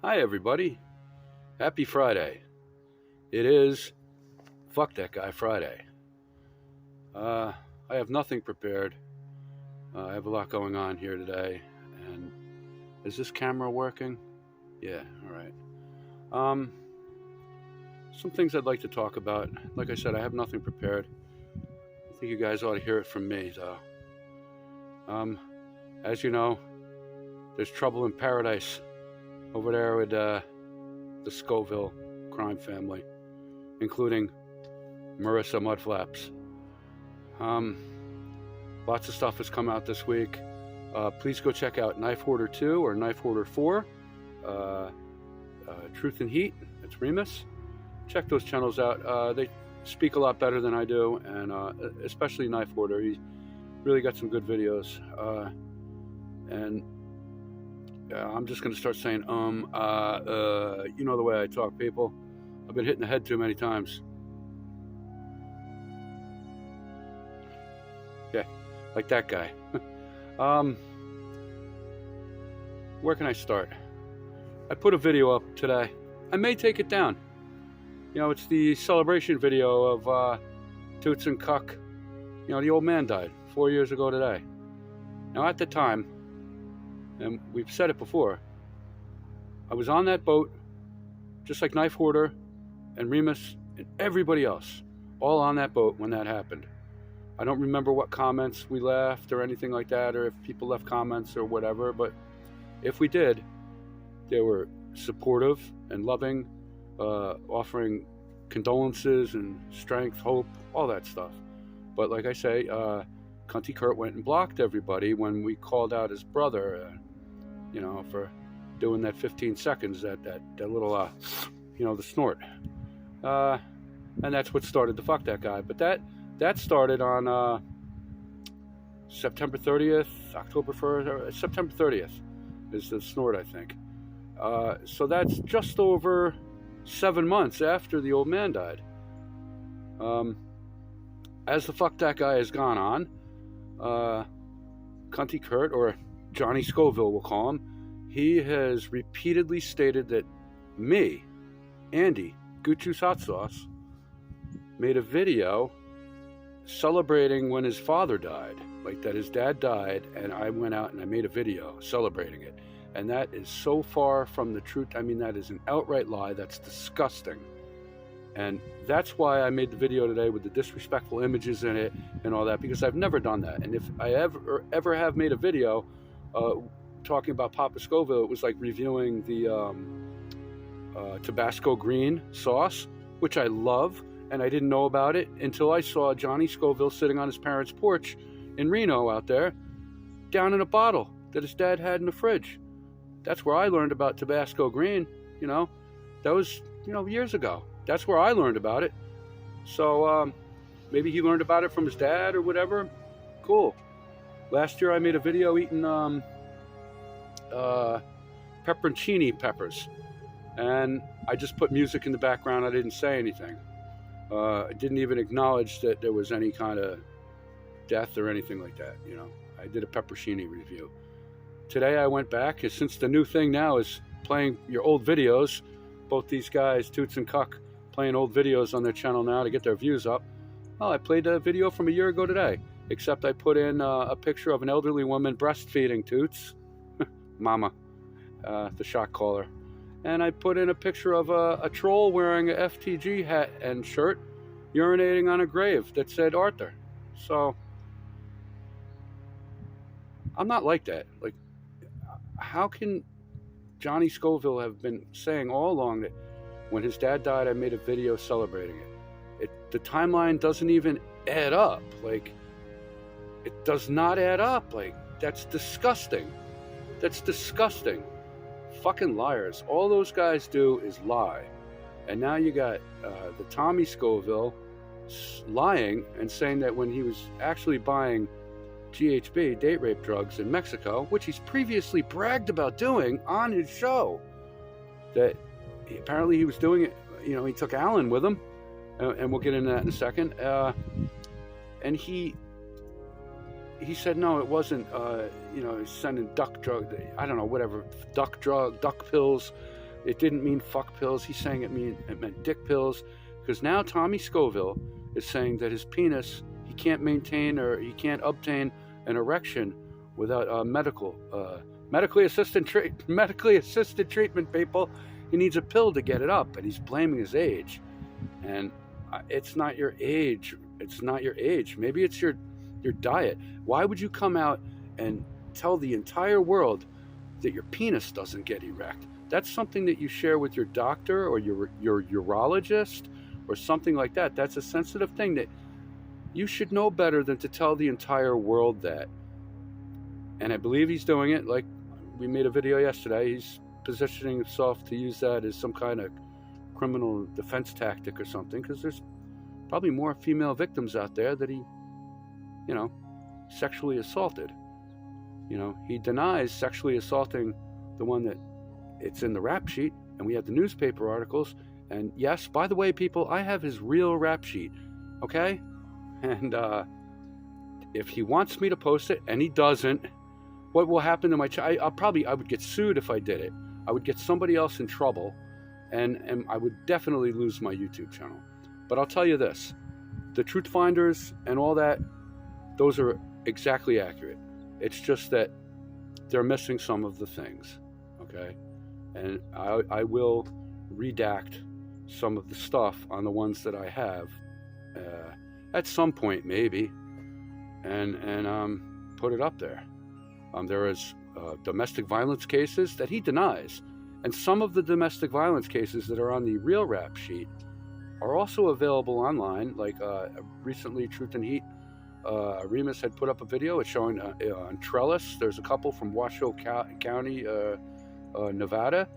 Hi everybody, happy Friday. It is Fuck That Guy Friday. I have nothing prepared. I have a lot going on here today. And is this camera working? Yeah, alright. Some things I'd like to talk about. Like I said, I have nothing prepared. I think you guys ought to hear it from me though. As you know, there's trouble in paradise over there with the Scoville crime family, including Marissa Mudflaps. Lots of stuff has come out this week. Please go check out Knife Hoarder 2 or Knife Hoarder 4, Truth and Heat, it's Remus. Check those channels out. They speak a lot better than I do, and especially Knife Hoarder. He really got some good videos. And I'm just going to start saying, you know the way I talk, people. I've been hitting the head too many times. Yeah, like that guy. Where can I start? I put a video up today. I may take it down. You know, it's the celebration video of Toots and Cuck. You know, the old man died 4 years ago today. Now, at the time, and we've said it before, I was on that boat, just like Knife Hoarder and Remus and everybody else, all on that boat when that happened. I don't remember what comments we left or anything like that, or if people left comments or whatever, but if we did, they were supportive and loving, offering condolences and strength, hope, all that stuff. But like I say, Cunty Kurt went and blocked everybody when we called out his brother, you know, for doing that 15 seconds, that little, you know, the snort. And that's what started the Fuck That Guy. But that started on September 30th, October 1st, or September 30th is the snort, I think. So that's just over 7 months after the old man died. As the Fuck That Guy has gone on, Cunty Kurt, or Johnny Scoville we'll call him, he has repeatedly stated that me, Andy, Gucci's Hot Sauce, made a video celebrating when his father died, like that his dad died, and I went out and I made a video celebrating it. And that is so far from the truth. I mean, that is an outright lie. That's disgusting. And that's why I made the video today with the disrespectful images in it and all that, because I've never done that. And if I ever have made a video talking about Papa Scoville, it was like reviewing the Tabasco green sauce, which I love, and I didn't know about it until I saw Johnny Scoville sitting on his parents' porch in Reno out there, down in a bottle that his dad had in the fridge. That's where I learned about Tabasco green, you know. That was, you know, years ago. That's where I learned about it. So maybe he learned about it from his dad or whatever. Cool. Last year I made a video eating pepperoncini peppers. And I just put music in the background. I didn't say anything. I didn't even acknowledge that there was any kind of death or anything like that, you know. I did a pepperoncini review. Today I went back, since the new thing now is playing your old videos, both these guys, Toots and Cuck, playing old videos on their channel now to get their views up. Oh, I played a video from a year ago today, except I put in a picture of an elderly woman breastfeeding Toots, Mama, the shot caller. And I put in a picture of a troll wearing a FTG hat and shirt, urinating on a grave that said Arthur. So, I'm not like that. Like, how can Johnny Scoville have been saying all along that when his dad died, I made a video celebrating it? The timeline doesn't even add up. Like, it does not add up. Like, that's disgusting. That's disgusting. Fucking liars. All those guys do is lie. And now you got the Tommy Scoville lying and saying that when he was actually buying GHB, date rape drugs, in Mexico, which he's previously bragged about doing on his show, that apparently he was doing it, you know, he took Alan with him, and we'll get into that in a second, and he said no, it wasn't, you know, he's sending duck pills it didn't mean fuck pills. He's saying it meant dick pills, because now Tommy Scoville is saying that his penis, he can't maintain or he can't obtain an erection without medically assisted treatment, people. He needs a pill to get it up, and he's blaming his age. And it's not your age. It's not your age. Maybe it's your diet. Why would you come out and tell the entire world that your penis doesn't get erect? That's something that you share with your doctor or your urologist or something like that. That's a sensitive thing that you should know better than to tell the entire world that. And I believe he's doing it. Like we made a video yesterday. He's positioning himself to use that as some kind of criminal defense tactic or something, because there's probably more female victims out there that he, sexually assaulted. He denies sexually assaulting the one that it's in the rap sheet, and we have the newspaper articles. And yes, by the way, people, I have his real rap sheet, okay? And if he wants me to post it and he doesn't, what will happen to my I would get sued if I did it. I would get somebody else in trouble, and I would definitely lose my YouTube channel. But I'll tell you this, the truth finders and all that, those are exactly accurate. It's just that they're missing some of the things, okay? And I will redact some of the stuff on the ones that I have at some point, maybe, and put it up there. There is domestic violence cases that he denies, and some of the domestic violence cases that are on the real rap sheet are also available online. Like recently, Truth and Heat, Remus had put up a video. It's showing on Trellis. There's a couple from Washoe County, Nevada.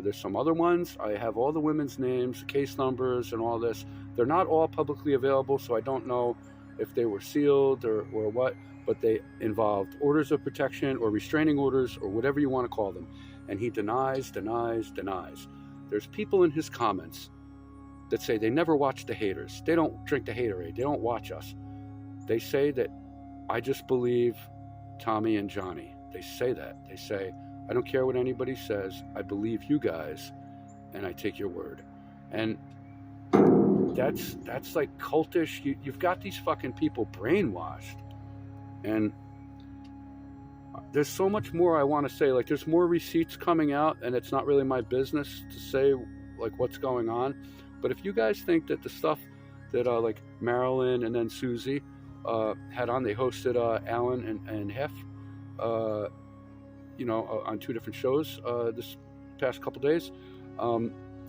There's some other ones. I have all the women's names, the case numbers, and all this. They're not all publicly available, so I don't know if they were sealed or what, but they involved orders of protection or restraining orders or whatever you want to call them. And he denies. There's people in his comments that say they never watch The Haters. They don't drink the Haterade. They don't watch us. They say that I just believe Tommy and Johnny. They say that. They say, I don't care what anybody says. I believe you guys, and I take your word. And that's like cultish. You've got these fucking people brainwashed. And there's so much more I want to say. Like, there's more receipts coming out, and it's not really my business to say like what's going on. But if you guys think that the stuff that like Marilyn and then Susie had on, they hosted Alan and Hef, on two different shows this past couple days.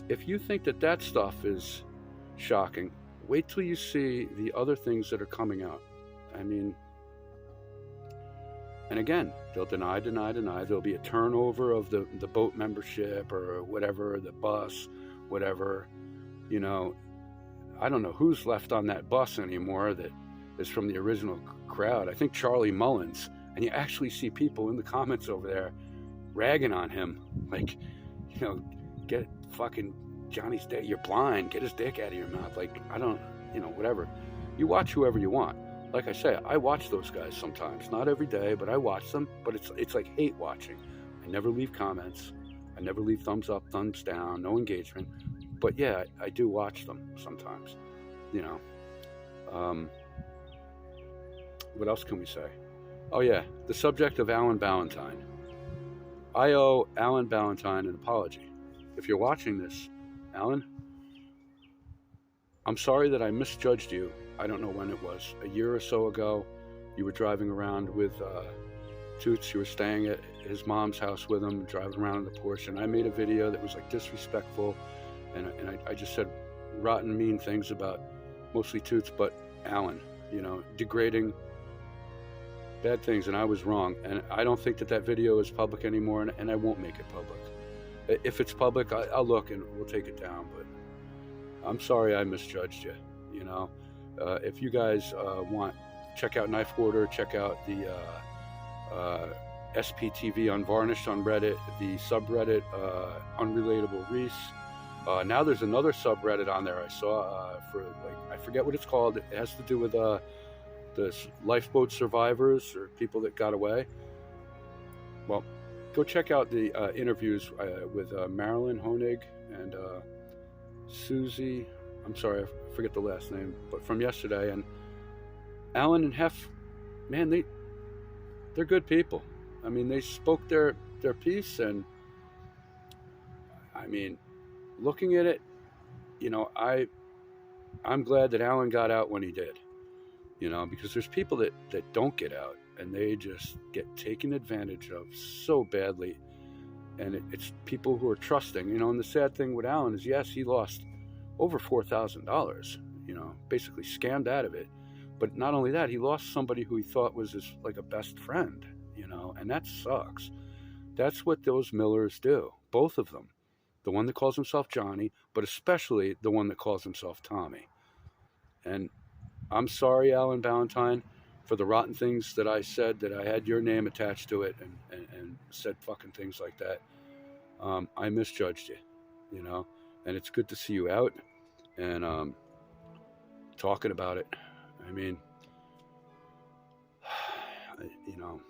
If you think that stuff is shocking, wait till you see the other things that are coming out. I mean, and again, they'll deny. There'll be a turnover of the boat membership or whatever, the bus, whatever. I don't know who's left on that bus anymore that is from the original crowd. I think Charlie Mullins. And you actually see people in the comments over there ragging on him. Like, get fucking Johnny's dick. You're blind. Get his dick out of your mouth. Like, I don't, whatever. You watch whoever you want. Like I say, I watch those guys sometimes. Not every day, but I watch them. But it's like hate watching. I never leave comments. I never leave thumbs up, thumbs down, no engagement. But yeah, I do watch them sometimes. What else can we say? Oh yeah, the subject of Alan Ballantyne. I owe Alan Ballantyne an apology. If you're watching this, Alan, I'm sorry that I misjudged you. I don't know when it was. A year or so ago, you were driving around with Toots. You were staying at his mom's house with him, driving around in the Porsche. And I made a video that was like disrespectful. And I just said rotten, mean things about mostly Toots, but Alan, degrading, bad things, and I was wrong. And I don't think that video is public anymore, and I won't make it public. If it's public, I'll look and we'll take it down, but I'm sorry I misjudged you. If you guys want, check out Knife Quarter, check out the SPTV Unvarnished on Reddit, the subreddit Unrelatable Reese. Now there's another subreddit on there I saw for, I forget what it's called. It has to do with the lifeboat survivors or people that got away. Well, Go check out the interviews with Marilyn Honig and Susie. I'm sorry, I forget the last name, but from yesterday. And Alan and Hef, man, they're good people. I mean, they spoke their piece, and I mean, looking at it, you know, I'm glad that Alan got out when he did, you know, because there's people that don't get out, and they just get taken advantage of so badly. And it's people who are trusting, you know. And the sad thing with Alan is, yes, he lost over $4,000, you know, basically scammed out of it. But not only that, he lost somebody who he thought was his, like, a best friend, you know, and that sucks. That's what those Millers do, both of them. The one that calls himself Johnny, but especially the one that calls himself Tommy. And I'm sorry, Alan Ballantyne, for the rotten things that I said, that I had your name attached to it and said fucking things like that. I misjudged you, you know, and it's good to see you out and talking about it. I mean, you know,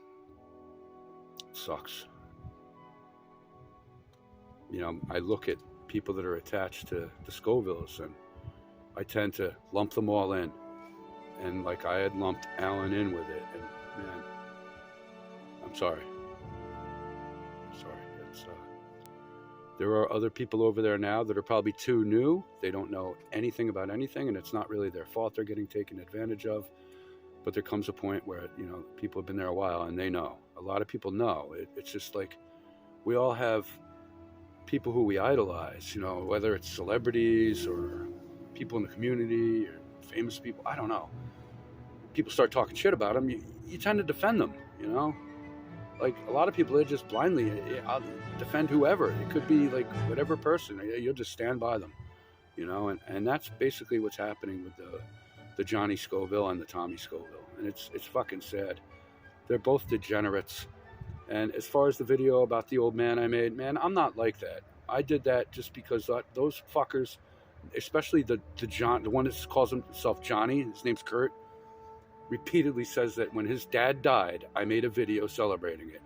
it sucks. You know, I look at people that are attached to the Scovilles, and I tend to lump them all in. And like I had lumped Alan in with it, and man, I'm sorry. It's there are other people over there now that are probably too new. They don't know anything about anything, and it's not really their fault they're getting taken advantage of. But there comes a point where, you know, people have been there a while and they know. A lot of people know. It's just like we all have people who we idolize, you know, whether it's celebrities or people in the community or famous people, I don't know. People start talking shit about them, you tend to defend them, you know? Like, a lot of people, they just blindly, I'll defend whoever. It could be, like, whatever person. You'll just stand by them, you know? And that's basically what's happening with the Johnny Scoville and the Tommy Scoville. And it's fucking sad. They're both degenerates. And as far as the video about the old man I made, man, I'm not like that. I did that just because those fuckers, especially the one that calls himself Johnny, his name's Kurt, repeatedly says that when his dad died, I made a video celebrating it.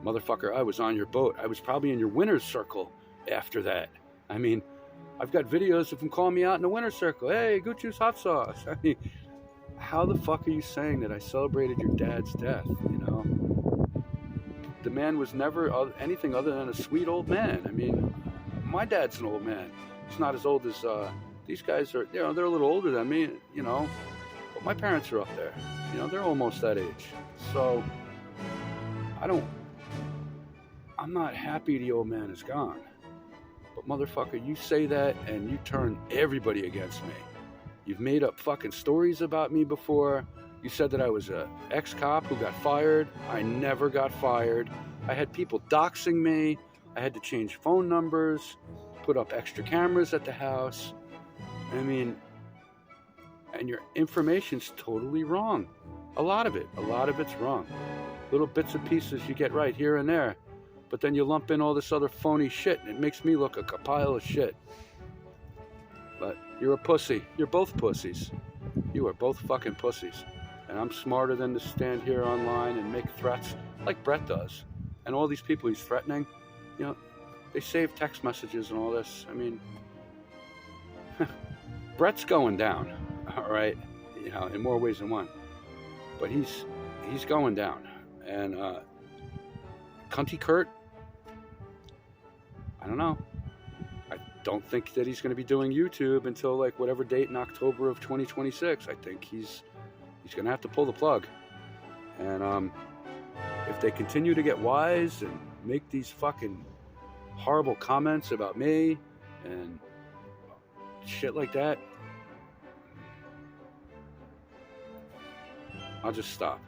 Motherfucker, I was on your boat. I was probably in your winner's circle after that. I mean, I've got videos of him calling me out in the winner's circle. Hey, Gucci's hot sauce. I mean, how the fuck are you saying that I celebrated your dad's death, you know? The man was never anything other than a sweet old man. I mean, my dad's an old man. He's not as old as these guys are. You know, they're a little older than me, you know. But my parents are up there. You know, they're almost that age. So I'm not happy the old man is gone. But motherfucker, you say that and you turn everybody against me. You've made up fucking stories about me before. You said that I was an ex-cop who got fired. I never got fired. I had people doxing me. I had to change phone numbers, put up extra cameras at the house. I mean, and your information's totally wrong. A lot of it's wrong. Little bits and pieces you get right here and there. But then you lump in all this other phony shit, and it makes me look like a pile of shit. But you're a pussy. You're both pussies. You are both fucking pussies. And I'm smarter than to stand here online and make threats like Brett does. And all these people he's threatening, you know, they save text messages and all this. I mean, Brett's going down, all right, you know, in more ways than one. But he's going down. And Cunty Kurt, I don't know. I don't think that he's going to be doing YouTube until like whatever date in October of 2026. I think he's going to have to pull the plug. And if they continue to get wise and make these fucking horrible comments about me and shit like that, I'll just stop.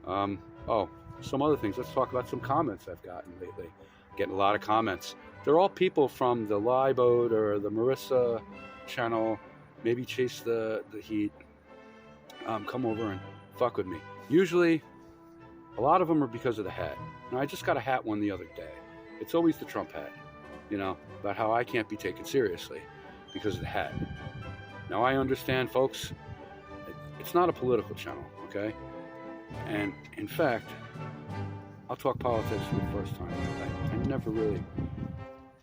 Some other things. Let's talk about some comments I've gotten lately. Getting a lot of comments. They're all people from the Lie Boat or the Marissa channel. Maybe Chase the Heat. Come over and fuck with me. Usually, a lot of them are because of the hat. Now, I just got a hat one the other day. It's always the Trump hat, you know, about how I can't be taken seriously because of the hat. Now, I understand, folks, it's not a political channel, okay? And, in fact, I'll talk politics for the first time. I never really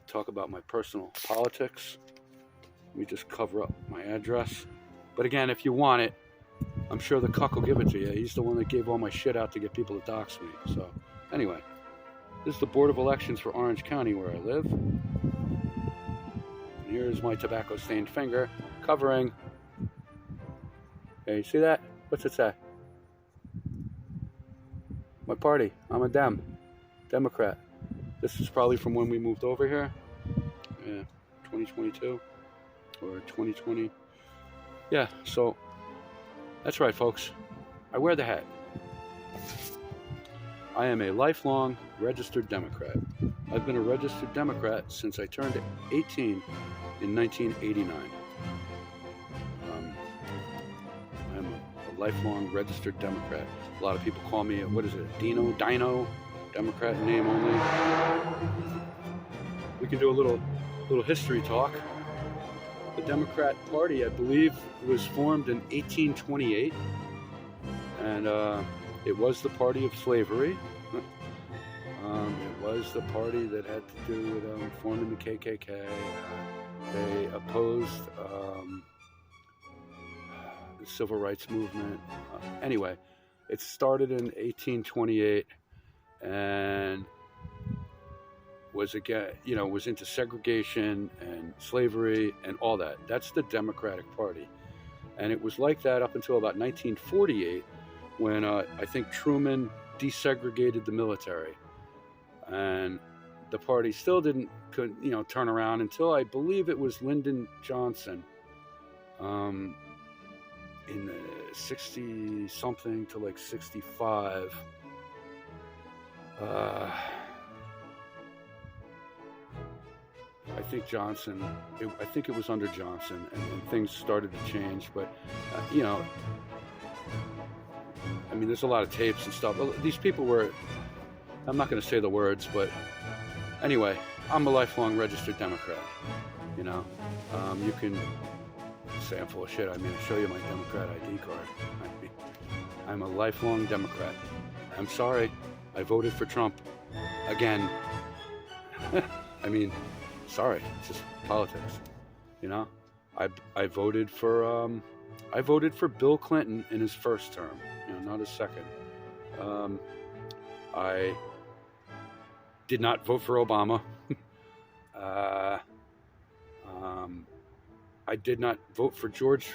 talk about my personal politics. Let me just cover up my address. But again, if you want it, I'm sure the cuck will give it to you. He's the one that gave all my shit out to get people to dox me. So anyway, this is the Board of Elections for Orange County where I live. And here's my tobacco-stained finger covering. Hey, you see that? What's it say? My party. I'm a Democrat. This is probably from when we moved over here. Yeah, 2022 or 2020. Yeah, so that's right, folks. I wear the hat. I am a lifelong registered Democrat. I've been a registered Democrat since I turned 18 in 1989. I'm a lifelong registered Democrat. A lot of people call me, what is it, Dino, Democrat name only. We can do a little history talk. The Democrat Party, I believe, was formed in 1828, and it was the party of slavery. It was the party that had to do with forming the KKK. They opposed the civil rights movement. Anyway, it started in 1828 and was was into segregation and slavery and all that. That's the Democratic Party. And it was like that up until about 1948 when I think Truman desegregated the military. And the party still couldn't turn around until I believe it was Lyndon Johnson in the 60 something to like 65. I think Johnson, I think it was under Johnson, and things started to change. But, I mean, there's a lot of tapes and stuff. These people were, I'm not going to say the words, but anyway, I'm a lifelong registered Democrat. You can say I'm full of shit. I mean, I'll show you my Democrat ID card. I'm a lifelong Democrat. I'm sorry, I voted for Trump again. I mean, sorry, it's just politics. I voted for Bill Clinton in his first term, not his second. I did not vote for Obama. I did not vote for George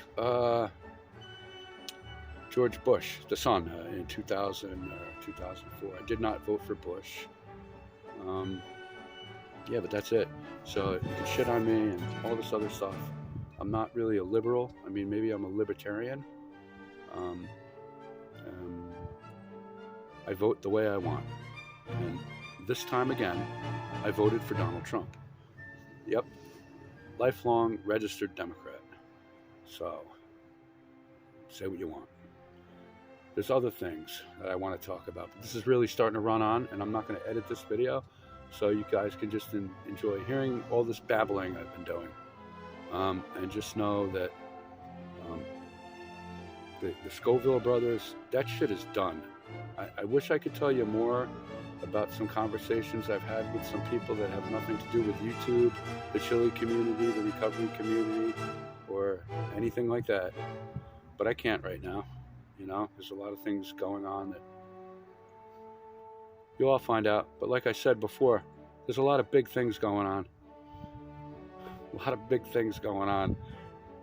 Bush, the son, in 2000 or 2004. I did not vote for Bush. Yeah, but that's it. So you can shit on me and all this other stuff. I'm not really a liberal. I mean, maybe I'm a libertarian. I vote the way I want. And this time again, I voted for Donald Trump. Yep. Lifelong registered Democrat. So, say what you want. There's other things that I want to talk about, but this is really starting to run on, and I'm not going to edit this video, so you guys can just enjoy hearing all this babbling I've been doing. And just know that the Scoville brothers, that shit is done. I wish I could tell you more about some conversations I've had with some people that have nothing to do with YouTube, the Chile community, the recovery community, or anything like that. But I can't right now. There's a lot of things going on that you'll all find out. But like I said before, there's a lot of big things going on. A lot of big things going on.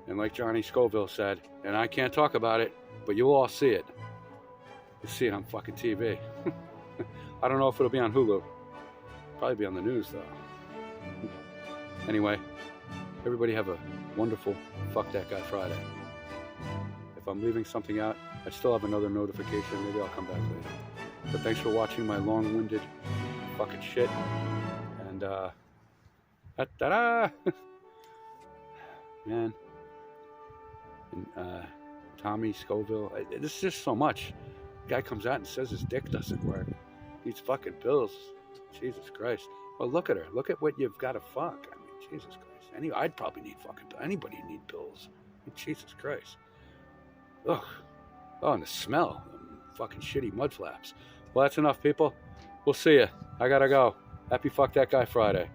And like Johnny Scoville said, and I can't talk about it, but you'll all see it. You'll see it on fucking TV. I don't know if it'll be on Hulu. Probably be on the news, though. Anyway, everybody have a wonderful Fuck That Guy Friday. If I'm leaving something out, I still have another notification. Maybe I'll come back later. But thanks for watching my long-winded fucking shit. And, ta-da! Man. And, Tommy Scoville. This is just so much. The guy comes out and says his dick doesn't work. These fucking pills. Jesus Christ. Well, look at her. Look at what you've got to fuck. I mean, Jesus Christ. I'd probably need fucking pills. Anybody need pills. I mean, Jesus Christ. Ugh. Oh, and the smell. Fucking shitty mud flaps. Well, that's enough, people. We'll see ya. I gotta go. Happy Fuck That Guy Friday.